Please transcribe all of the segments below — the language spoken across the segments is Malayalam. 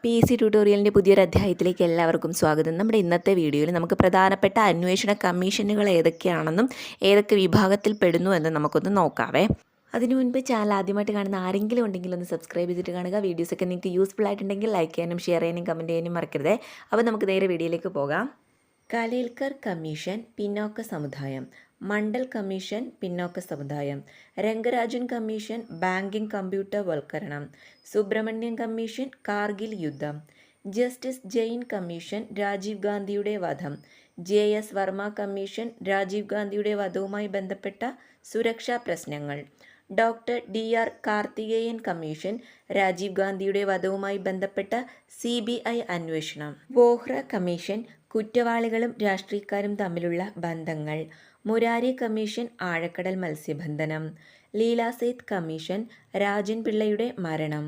PSC ട്യൂട്ടോറിയലിൻ്റെ പുതിയൊരു അധ്യായത്തിലേക്ക് എല്ലാവർക്കും സ്വാഗതം. നമ്മുടെ ഇന്നത്തെ വീഡിയോയിൽ നമുക്ക് പ്രധാനപ്പെട്ട അന്വേഷണ കമ്മീഷനുകൾ ഏതൊക്കെയാണെന്നും ഏതൊക്കെ വിഭാഗത്തിൽ പെടുന്നു എന്ന് നമുക്കൊന്ന് നോക്കാവേ. അതിനു മുൻപ് ചാനൽ ആദ്യമായിട്ട് കാണുന്ന ആരെങ്കിലും ഉണ്ടെങ്കിൽ ഒന്ന് സബ്സ്ക്രൈബ് ചെയ്തിട്ട് കാണുക. വീഡിയോസൊക്കെ നിങ്ങൾക്ക് യൂസ്ഫുൾ ആയിട്ടുണ്ടെങ്കിൽ ലൈക്ക് ചെയ്യാനും ഷെയർ ചെയ്യാനും കമൻറ്റ് ചെയ്യാനും മറക്കരുത്. അപ്പോൾ നമുക്ക് നേരെ വീഡിയോയിലേക്ക് പോകാം. കലേൽക്കർ കമ്മീഷൻ പിന്നോക്ക സമുദായം, മണ്ഡൽ കമ്മീഷൻ പിന്നോക്ക സമുദായം, രംഗരാജൻ കമ്മീഷൻ ബാങ്കിംഗ് കമ്പ്യൂട്ടർ വൽക്കരണം, സുബ്രഹ്മണ്യം കമ്മീഷൻ കാർഗിൽ യുദ്ധം, ജസ്റ്റിസ് ജെയിൻ കമ്മീഷൻ രാജീവ് ഗാന്ധിയുടെ വധം, JS വർമ്മ കമ്മീഷൻ രാജീവ് ഗാന്ധിയുടെ വധവുമായി ബന്ധപ്പെട്ട സുരക്ഷാ പ്രശ്നങ്ങൾ, doctor DR Karthikeyan commission Rajiv ഗാന്ധിയുടെ വധവുമായി ബന്ധപ്പെട്ട CBI അന്വേഷണം, വോഹ്ര കമ്മീഷൻ കുറ്റവാളികളും രാഷ്ട്രീയക്കാരും തമ്മിലുള്ള ബന്ധങ്ങൾ, മുരാരി കമ്മീഷൻ ആഴക്കടൽ മത്സ്യബന്ധനം, ലീലാസേത് കമ്മീഷൻ രാജൻ പിള്ളയുടെ മരണം,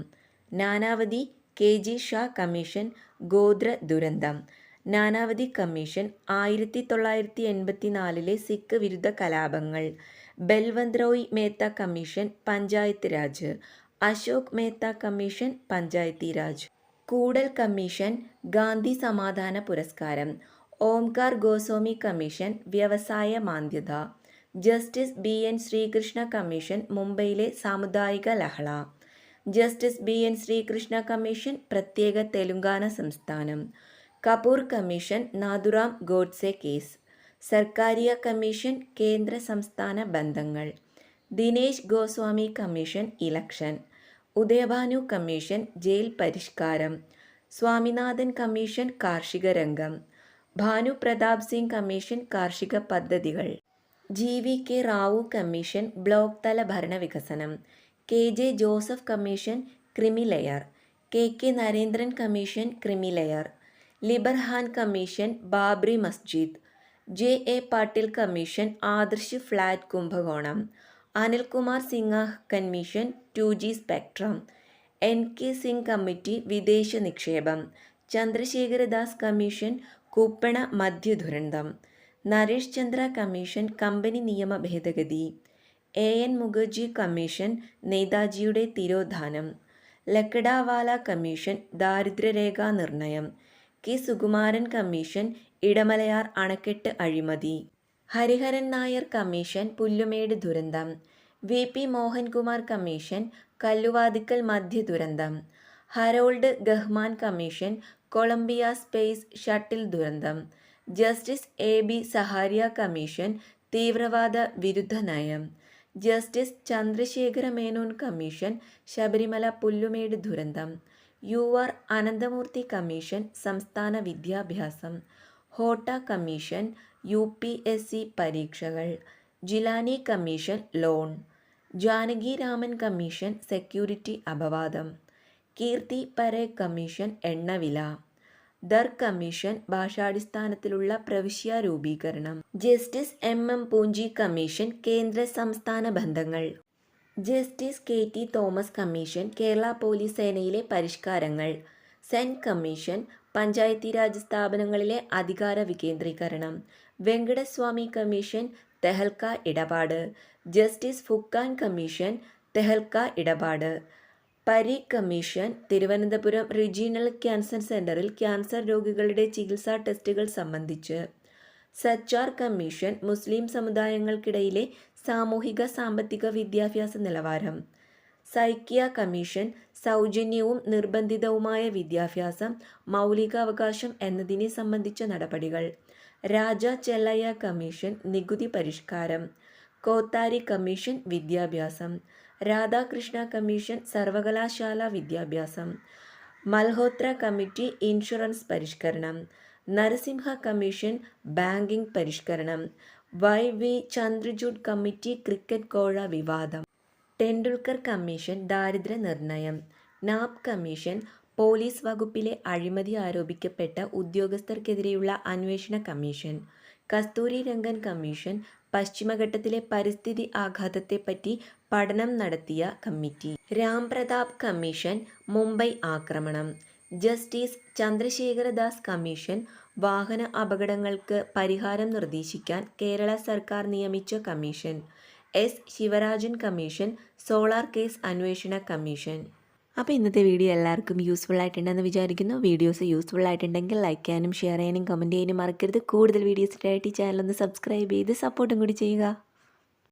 നാനാവതി KG ഷാ കമ്മീഷൻ ഗോത്ര ദുരന്തം, നാനാവതി കമ്മീഷൻ 1984 സിഖ് വിരുദ്ധ കലാപങ്ങൾ, ബൽവന്ത് റോയ് മേത്ത കമ്മീഷൻ പഞ്ചായത്ത് രാജ്, അശോക് മേത്ത കമ്മീഷൻ പഞ്ചായത്തി രാജ്, കൂടൽ കമ്മീഷൻ ഗാന്ധി സമാധാന പുരസ്കാരം, ഓംകാർ ഗോസ്വാമി കമ്മീഷൻ വ്യവസായ മാന്ദ്യത, ജസ്റ്റിസ് BN ശ്രീകൃഷ്ണ കമ്മീഷൻ മുംബൈയിലെ സാമുദായിക ലഹള, ജസ്റ്റിസ് BN ശ്രീകൃഷ്ണ കമ്മീഷൻ പ്രത്യേക തെലുങ്കാന സംസ്ഥാനം, Kapoor commission Nathuram Godse case, Sarkaria commission കേന്ദ്ര സംസ്ഥാന ബന്ധങ്ങൾ, Dinesh Goswami commission election, Udayabhanu commission jail പരിഷ്കാരം, സ്വാമിനാഥൻ കമ്മീഷൻ കാർഷിക രംഗം, ഭാനു പ്രതാപ് സിംഗ് കമ്മീഷൻ കാർഷിക പദ്ധതികൾ, GVK റാവു കമ്മീഷൻ ബ്ലോക്ക് തല ഭരണവികസനം, KJ Joseph commission creamy layer, KK Narendran commission creamy layer, Liberhan commission Babri Masjid, JA Patil commission Adarsh flat കുംഭകോണം, Anilkumar Sinha commission 2G spectrum, NK Singh committee വിദേശ നിക്ഷേപം, ചന്ദ്രശേഖര ദാസ് കമ്മീഷൻ കുപ്പണ മദ്യ ദുരന്തം, നരേഷ് ചന്ദ്ര കമ്മീഷൻ കമ്പനി നിയമ ഭേദഗതി, AN മുഖർജി കമ്മീഷൻ നേതാജിയുടെ തിരോധാനം, ലക്കഡാവാല കമ്മീഷൻ ദാരിദ്ര്യരേഖാ നിർണയം, K സുകുമാരൻ കമ്മീഷൻ ഇടമലയാർ അണക്കെട്ട് അഴിമതി, ഹരിഹരൻ നായർ കമ്മീഷൻ പുല്ലുമേട് ദുരന്തം, VP മോഹൻകുമാർ കമ്മീഷൻ കല്ലുവാതിക്കൽ മദ്യ ദുരന്തം, Harold Gehman commission Columbia space shuttle ദുരന്തം, ജസ്റ്റിസ് AB സഹാരിയ കമ്മീഷൻ തീവ്രവാദ വിരുദ്ധ നയം, ജസ്റ്റിസ് ചന്ദ്രശേഖര മേനോൻ കമ്മീഷൻ ശബരിമല പുല്ലുമേട് ദുരന്തം, UR അനന്തമൂർത്തി കമ്മീഷൻ സംസ്ഥാന വിദ്യാഭ്യാസം, ഹോട്ട കമ്മീഷൻ UPSC പരീക്ഷകൾ, Jilani commission loan, Janaki Raman commission security അപവാദം, കീർത്തി പരേഖ് കമ്മീഷൻ എണ്ണവില, ദർ കമ്മീഷൻ ഭാഷാടിസ്ഥാനത്തിലുള്ള പ്രവിശ്യ രൂപീകരണം, ജസ്റ്റിസ് MM പൂഞ്ചി കമ്മീഷൻ കേന്ദ്ര സംസ്ഥാന ബന്ധങ്ങൾ, justice KT Thomas commission Kerala police സേനയിലെ പരിഷ്കാരങ്ങൾ, സെൻ കമ്മീഷൻ പഞ്ചായത്തി രാജ് സ്ഥാപനങ്ങളിലെ അധികാര വികേന്ദ്രീകരണം, വെങ്കടസ്വാമി കമ്മീഷൻ തെഹൽക്ക ഇടപാട്, ജസ്റ്റിസ് ഫുക്കാൻ കമ്മീഷൻ തെഹൽക്ക ഇടപാട്, Parikh commission Thiruvananthapuram regional cancer സെൻ്ററിൽ ക്യാൻസർ രോഗികളുടെ ചികിത്സാ ടെസ്റ്റുകൾ സംബന്ധിച്ച്, സച്ചാർ കമ്മീഷൻ മുസ്ലിം സമുദായങ്ങൾക്കിടയിലെ സാമൂഹിക സാമ്പത്തിക വിദ്യാഭ്യാസ നിലവാരം, സൈക്യ കമ്മീഷൻ സൗജന്യവും നിർബന്ധിതവുമായ വിദ്യാഭ്യാസം മൗലികാവകാശം എന്നതിനെ സംബന്ധിച്ച നടപടികൾ, രാജ ചെല്ലയ്യ കമ്മീഷൻ നികുതി പരിഷ്കാരം, കോത്താരി കമ്മീഷൻ വിദ്യാഭ്യാസം, രാധാകൃഷ്ണ കമ്മീഷൻ സർവകലാശാല വിദ്യാഭ്യാസം, മൽഹോത്ര കമ്മിറ്റി ഇൻഷുറൻസ് പരിഷ്കരണം, നരസിംഹ കമ്മീഷൻ ബാങ്കിംഗ് പരിഷ്കരണം, YV ചന്ദ്രചൂഡ് കമ്മിറ്റി ക്രിക്കറ്റ് കോഴ വിവാദം, ടെണ്ടുൽക്കർ കമ്മീഷൻ ദാരിദ്ര്യ നിർണയം, നാപ് കമ്മീഷൻ പോലീസ് വകുപ്പിലെ അഴിമതി ആരോപിക്കപ്പെട്ട ഉദ്യോഗസ്ഥർക്കെതിരെയുള്ള അന്വേഷണ കമ്മീഷൻ, കസ്തൂരി രംഗൻ കമ്മീഷൻ പശ്ചിമഘട്ടത്തിലെ പരിസ്ഥിതി ആഘാതത്തെപ്പറ്റി പഠനം നടത്തിയ കമ്മിറ്റി, രാം പ്രതാപ് കമ്മീഷൻ മുംബൈ ആക്രമണം, ജസ്റ്റിസ് ചന്ദ്രശേഖര ദാസ് കമ്മീഷൻ വാഹന അപകടങ്ങൾക്ക് പരിഹാരം നിർദ്ദേശിക്കാൻ കേരള സർക്കാർ നിയമിച്ച commission, S Sivarajan commission solar case അന്വേഷണ കമ്മീഷൻ. അപ്പോൾ ഇന്നത്തെ വീഡിയോ എല്ലാവർക്കും യൂസ്ഫുൾ ആയിട്ടുണ്ടെന്ന് വിചാരിക്കുന്നു. വീഡിയോസ് യൂസ്ഫുൾ ആയിട്ടുണ്ടെങ്കിൽ ലൈക്ക് ചെയ്യാനും ഷെയർ ചെയ്യാനും കമൻറ്റ് ചെയ്യാനും മറക്കരുത്. കൂടുതൽ വീഡിയോസിനായിട്ട് ഈ ചാനൽ ഒന്ന് സബ്സ്ക്രൈബ് ചെയ്ത് സപ്പോർട്ടും കൂടി ചെയ്യുക.